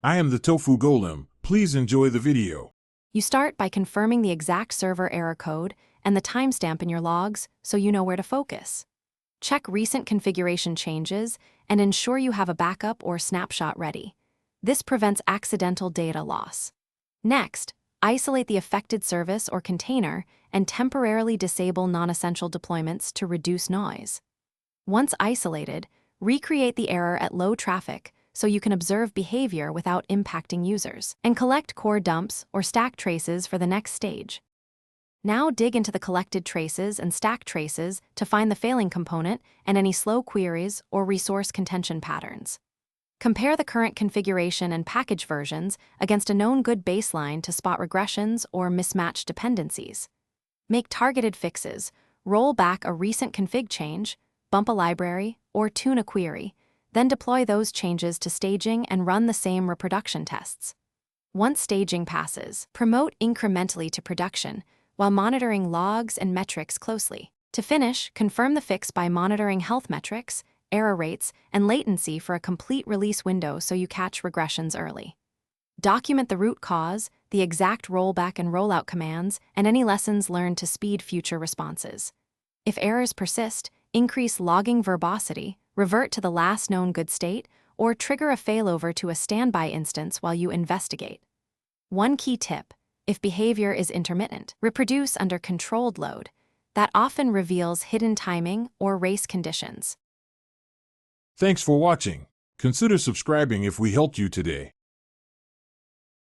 I am the Tofu Golem. Please enjoy the video. You start by confirming the exact server error code and the timestamp in your logs so you know where to focus. Check recent configuration changes and ensure you have a backup or snapshot ready. This prevents accidental data loss. Next, isolate the affected service or container and temporarily disable non-essential deployments to reduce noise. Once isolated, recreate the error at low traffic so you can observe behavior without impacting users, and collect core dumps or stack traces for the next stage. Now dig into the collected traces and stack traces to find the failing component and any slow queries or resource contention patterns. Compare the current configuration and package versions against a known good baseline to spot regressions or mismatched dependencies. Make targeted fixes, roll back a recent config change, bump a library, or tune a query, then deploy those changes to staging and run the same reproduction tests. Once staging passes, promote incrementally to production while monitoring logs and metrics closely. To finish, confirm the fix by monitoring health metrics, error rates, and latency for a complete release window so you catch regressions early. Document the root cause, the exact rollback and rollout commands, and any lessons learned to speed future responses. If errors persist, increase logging verbosity, revert to the last known good state, or trigger a failover to a standby instance while you investigate. One key tip: if behavior is intermittent, reproduce under controlled load. That often reveals hidden timing or race conditions. Thanks for watching. Consider subscribing if we helped you today.